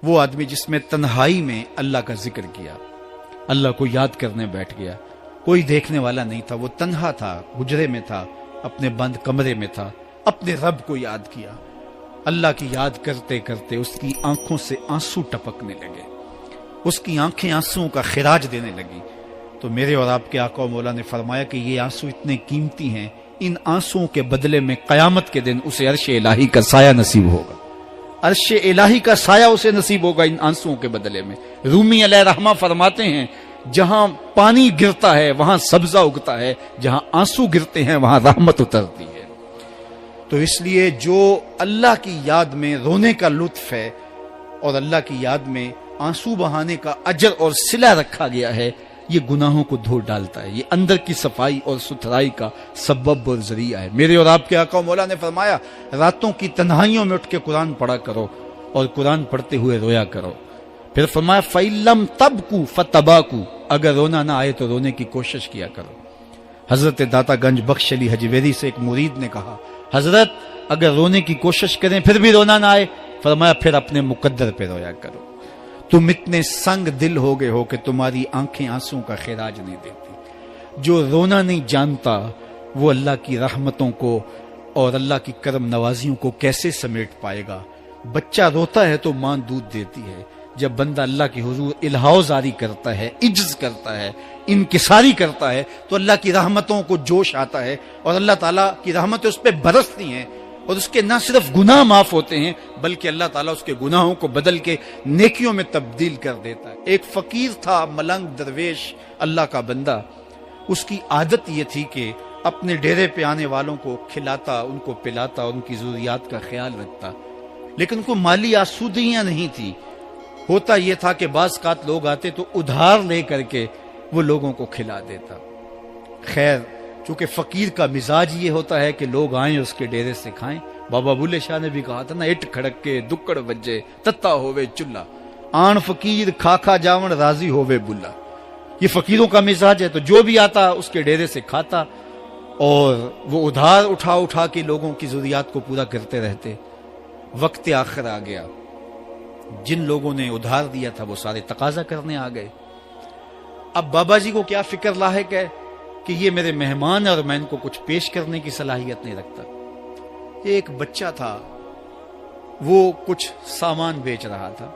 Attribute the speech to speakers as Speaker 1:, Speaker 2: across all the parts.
Speaker 1: وہ آدمی جس میں تنہائی میں اللہ کا ذکر کیا، اللہ کو یاد کرنے بیٹھ گیا، کوئی دیکھنے والا نہیں تھا، وہ تنہا تھا، حجرے میں تھا، اپنے بند کمرے میں تھا، اپنے رب کو یاد کیا۔ اللہ کی یاد کرتے کرتے اس کی آنکھوں سے آنسو ٹپکنے لگے، اس کی آنکھیں آنسوؤں کا خراج دینے لگی۔ تو میرے اور آپ کے آقا و مولا نے فرمایا کہ یہ آنسو اتنے قیمتی ہیں، ان آنسوؤں کے بدلے میں قیامت کے دن اسے عرش الہی کا سایہ نصیب ہوگا، عرش الہی کا سایہ اسے نصیب ہوگا ان آنسوؤں کے بدلے میں۔ رومی علیہ رحمہ فرماتے ہیں جہاں پانی گرتا ہے وہاں سبزہ اگتا ہے، جہاں آنسو گرتے ہیں وہاں رحمت اترتی ہے۔ تو اس لیے جو اللہ کی یاد میں رونے کا لطف ہے اور اللہ کی یاد میں آنسو بہانے کا اجر اور صلہ رکھا گیا ہے، یہ گناہوں کو دھو ڈالتا ہے، یہ اندر کی صفائی اور ستھرائی کا سبب اور ذریعہ ہے۔ میرے اور آپ کے آقا و مولا نے فرمایا راتوں کی تنہائیوں میں اٹھ کے قرآن پڑھا کرو اور قرآن پڑھتے ہوئے رویا کرو۔ پھر فرمایا فَإِلَّمْ تَبْكُوا فَتَبَاكُوا، اگر رونا نہ آئے تو رونے کی کوشش کیا کرو۔ حضرت داتا گنج بخش علی حجویری سے ایک مرید نے کہا حضرت اگر رونے کی کوشش کریں پھر بھی رونا نہ آئے، فرمایا پھر اپنے مقدر پہ رویا کرو۔ تم اتنے سنگ دل ہو گئے ہو کہ تمہاری آنکھیں آنسوں کا خراج نہیں دیتی۔ جو رونا نہیں جانتا وہ اللہ کی رحمتوں کو اور اللہ کی کرم نوازیوں کو کیسے سمیٹ پائے گا؟ بچہ روتا ہے تو ماں دودھ دیتی ہے، جب بندہ اللہ کے حضور الہو زاری کرتا ہے، عجز کرتا ہے، انکساری کرتا ہے تو اللہ کی رحمتوں کو جوش آتا ہے اور اللہ تعالیٰ کی رحمتیں اس پہ برستی ہیں اور اس کے نہ صرف گناہ معاف ہوتے ہیں بلکہ اللہ تعالیٰ اس کے گناہوں کو بدل کے نیکیوں میں تبدیل کر دیتا ہے۔ ایک فقیر تھا، ملنگ درویش، اللہ کا بندہ، اس کی عادت یہ تھی کہ اپنے ڈیرے پہ آنے والوں کو کھلاتا، ان کو پلاتا، ان کی ضروریات کا خیال رکھتا، لیکن ان کو مالی آسودگیاں نہیں تھی۔ ہوتا یہ تھا کہ بعض اوقات لوگ آتے تو ادھار لے کر کے وہ لوگوں کو کھلا دیتا۔ خیر چونکہ فقیر کا مزاج یہ ہوتا ہے کہ لوگ آئیں اس کے ڈیرے سے کھائیں، بابا بلے شاہ نے بھی کہا تھا نا، اٹ کھڑک کے دکڑ بجے تتا ہووے چلا، آن فقیر کھا کھا جاون راضی ہووے بلا۔ یہ فقیروں کا مزاج ہے، تو جو بھی آتا اس کے ڈیرے سے کھاتا اور وہ ادھار اٹھا اٹھا کے لوگوں کی ضروریات کو پورا کرتے رہتے۔ وقت آخر آ گیا، جن لوگوں نے ادھار دیا تھا وہ سارے تقاضا کرنے آ گئے۔ اب بابا جی کو کیا فکر لاحق ہے کہ یہ میرے مہمان اور میں ان کو کچھ پیش کرنے کی صلاحیت نہیں رکھتا۔ ایک بچہ تھا، وہ کچھ سامان بیچ رہا تھا،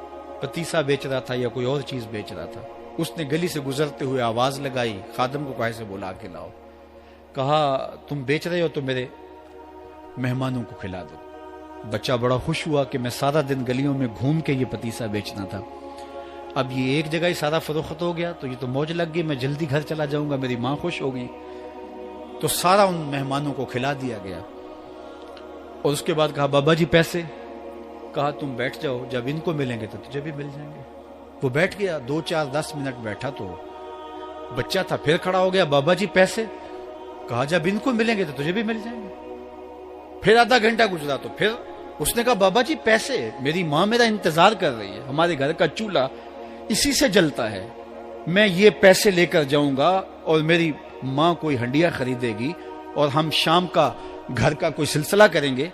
Speaker 1: پتیسا بیچ رہا تھا یا کوئی اور چیز بیچ رہا تھا۔ اس نے گلی سے گزرتے ہوئے آواز لگائی، خادم کو کہا سے بلا کے لاؤ، کہا تم بیچ رہے ہو تو میرے مہمانوں کو کھلا دو۔ بچہ بڑا خوش ہوا کہ میں سارا دن گلیوں میں گھوم کے یہ پتیسا بیچنا تھا، اب یہ ایک جگہ ہی سارا فروخت ہو گیا تو یہ تو موج لگ گئی، میں جلدی گھر چلا جاؤں گا، میری ماں خوش ہوگی۔ تو سارا ان مہمانوں کو کھلا دیا گیا اور اس کے بعد کہا بابا جی پیسے؟ کہا تم بیٹھ جاؤ، جب ان کو ملیں گے تو تجھے بھی مل جائیں گے۔ وہ بیٹھ گیا، 2 4 10 منٹ بیٹھا تو بچہ تھا، پھر کھڑا ہو گیا، بابا جی پیسے؟ کہا جب ان کو ملیں گے تو تجھے بھی مل جائیں گے۔ پھر آدھا گھنٹہ گزرا تو پھر اس نے کہا بابا جی پیسے؟ میری ماں میرا انتظار کر رہی ہے، ہمارے گھر کا چولہا اسی سے جلتا ہے، میں یہ پیسے لے کر جاؤں گا اور میری ماں کوئی ہنڈیا خریدے گی اور ہم شام کا گھر کا کوئی سلسلہ کریں گے۔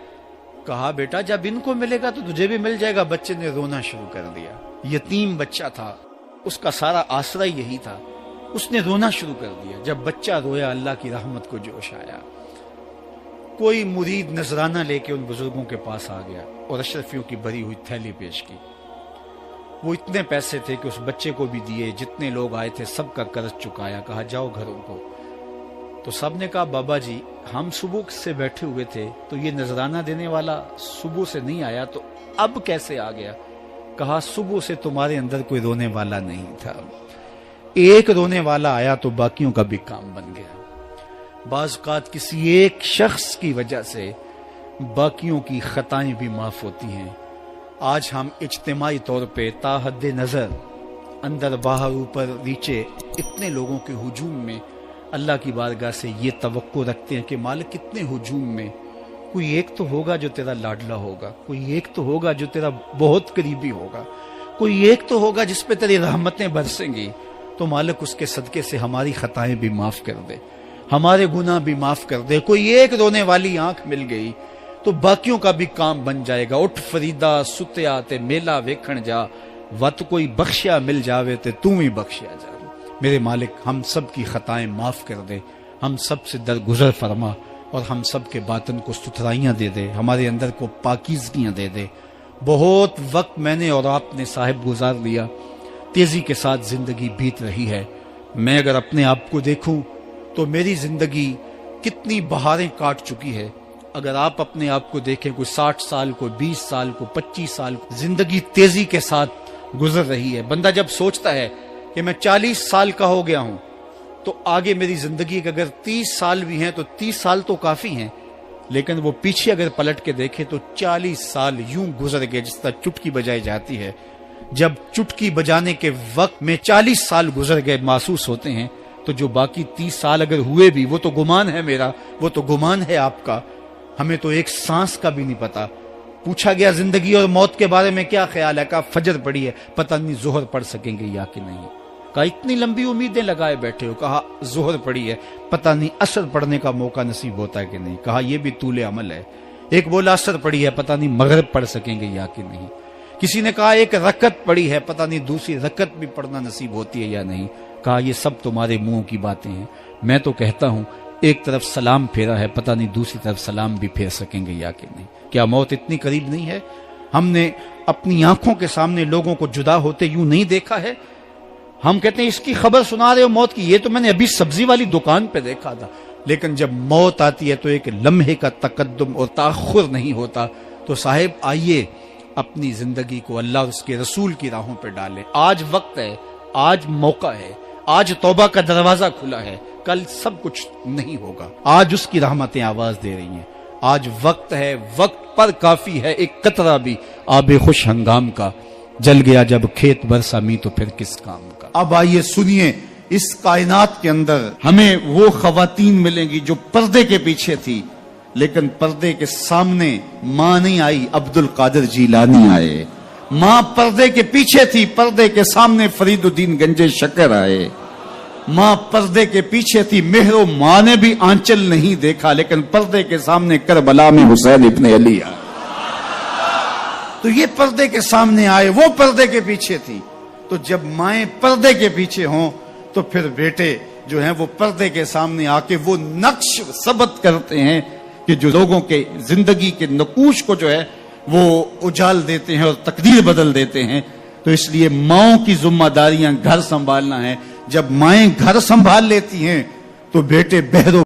Speaker 1: کہا بیٹا جب ان کو ملے گا تو تجھے بھی مل جائے گا۔ بچے نے رونا شروع کر دیا، یتیم بچہ تھا، اس کا سارا آسرا یہی تھا، اس نے رونا شروع کر دیا۔ جب بچہ رویا اللہ کی رحمت کو جوش آیا، کوئی مرید نذرانہ لے کے ان بزرگوں کے پاس آ گیا اور اشرفیوں کی بھری ہوئی تھیلی پیش کی۔ وہ اتنے پیسے تھے کہ اس بچے کو بھی دیے، جتنے لوگ آئے تھے سب کا قرض چکایا، کہا جاؤ گھروں کو۔ تو سب نے کہا بابا جی ہم صبح سے بیٹھے ہوئے تھے تو یہ نذرانہ دینے والا صبح سے نہیں آیا تو اب کیسے آ گیا؟ کہا صبح سے تمہارے اندر کوئی رونے والا نہیں تھا، ایک رونے والا آیا تو باقیوں کا بھی کام بن گیا۔ بعض اوقات کسی ایک شخص کی وجہ سے باقیوں کی خطائیں بھی معاف ہوتی ہیں۔ آج ہم اجتماعی طور پہ تا حد نظر اندر باہر اوپر نیچے اتنے لوگوں کے ہجوم میں اللہ کی بارگاہ سے یہ توقع رکھتے ہیں کہ مالک اتنے ہجوم میں کوئی ایک تو ہوگا جو تیرا لاڈلا ہوگا، کوئی ایک تو ہوگا جو تیرا بہت قریبی ہوگا، کوئی ایک تو ہوگا جس پہ تیری رحمتیں برسیں گی۔ تو مالک اس کے صدقے سے ہماری خطائیں بھی معاف کر دے، ہمارے گناہ بھی معاف کر دے۔ کوئی ایک رونے والی آنکھ مل گئی تو باقیوں کا بھی کام بن جائے گا۔ اٹھ فریدا ستیا تے میلا ویکھن جا، وت کوئی بخشیا مل جاوے تے تو ہی بخشیا جا۔ میرے مالک ہم سب کی خطائیں معاف کر دے، ہم سب سے درگزر فرما، اور ہم سب کے باطن کو ستھرائیاں دے دے، ہمارے اندر کو پاکیزگیاں دے دے۔ بہت وقت میں نے اور آپ نے صاحب گزار لیا، تیزی کے ساتھ زندگی بیت رہی ہے۔ میں اگر اپنے آپ کو دیکھوں تو میری زندگی کتنی بہاریں کاٹ چکی ہے۔ اگر آپ اپنے آپ کو دیکھیں، کوئی 60 سال، کوئی 20 سال، کوئی 25 سال، زندگی تیزی کے ساتھ گزر رہی ہے۔ بندہ جب سوچتا ہے کہ میں 40 سال کا ہو گیا ہوں تو آگے میری زندگی کے اگر 30 سال بھی ہیں تو 30 سال تو کافی ہیں، لیکن وہ پیچھے اگر پلٹ کے دیکھے تو 40 سال یوں گزر گئے جس طرح چٹکی بجائی جاتی ہے۔ جب چٹکی بجانے کے وقت میں 40 سال گزر گئے محسوس ہوتے ہیں، تو جو باقی 30 سال اگر ہوئے بھی، وہ تو گمان ہے میرا، وہ تو گمان ہے آپ کا، ہمیں تو ایک سانس کا بھی نہیں پتا۔ پوچھا گیا زندگی اور موت کے بارے میں کیا خیال ہے؟ کہا فجر پڑی ہے، پتہ نہیں ظہر پڑھ سکیں گے یا کہ نہیں۔ کہا اتنی لمبی امیدیں لگائے بیٹھے ہو، کہا ظہر پڑی ہے، پتہ نہیں عصر پڑھنے کا موقع نصیب ہوتا ہے کہ نہیں۔ کہا یہ بھی طول عمل ہے۔ ایک بولا عصر پڑی ہے، پتہ نہیں مغرب پڑھ سکیں گے یا کہ نہیں۔ کسی نے کہا ایک رکعت پڑی ہے، پتہ نہیں دوسری رکعت بھی پڑھنا نصیب ہوتی ہے یا نہیں۔ کہا یہ سب تمہارے منہوں کی باتیں ہیں، میں تو کہتا ہوں ایک طرف سلام پھیرا ہے، پتہ نہیں دوسری طرف سلام بھی پھیر سکیں گے یا کہ نہیں۔ کیا موت اتنی قریب نہیں ہے؟ ہم نے اپنی آنکھوں کے سامنے لوگوں کو جدا ہوتے یوں نہیں دیکھا ہے؟ ہم کہتے ہیں اس کی خبر سنا رہے ہو موت کی، یہ تو میں نے ابھی سبزی والی دکان پہ دیکھا تھا۔ لیکن جب موت آتی ہے تو ایک لمحے کا تقدم اور تاخر نہیں ہوتا۔ تو صاحب آئیے اپنی زندگی کو اللہ اور اس کے رسول کی راہوں پہ ڈالیں۔ آج وقت ہے، آج موقع ہے، آج توبہ کا دروازہ کھلا ہے، کل سب کچھ نہیں ہوگا۔ آج اس کی رحمتیں آواز دے رہی ہیں۔ آج وقت ہے، وقت پر کافی ہے ایک قطرہ بھی آب خوش ہنگام کا، جل گیا جب کھیت برسا می تو پھر کس کام کا۔ اب آئیے سنیے، اس کائنات کے اندر ہمیں وہ خواتین ملیں گی جو پردے کے پیچھے تھی، لیکن پردے کے سامنے ماں نہیں آئی، عبد القادر جیلانی آئے۔ ماں پردے کے پیچھے تھی، پردے کے سامنے فرید الدین گنج شکر آئے۔ ماں پردے کے پیچھے تھی، مہر و ماں نے بھی آنچل نہیں دیکھا، لیکن پردے کے سامنے کربلا میں حسین ابن علی آئے۔ تو یہ پردے کے سامنے آئے، وہ پردے کے پیچھے تھی۔ تو جب مائیں پردے کے پیچھے ہوں تو پھر بیٹے جو ہیں وہ پردے کے سامنے آ کے وہ نقش ثبت کرتے ہیں کہ جو لوگوں کے زندگی کے نقوش کو جو ہے وہ اجال دیتے ہیں اور تقدیر بدل دیتے ہیں۔ تو اس لیے ماؤں کی ذمہ داریاں گھر سنبھالنا ہے۔ جب مائیں گھر سنبھال لیتی ہیں تو بیٹے بہرو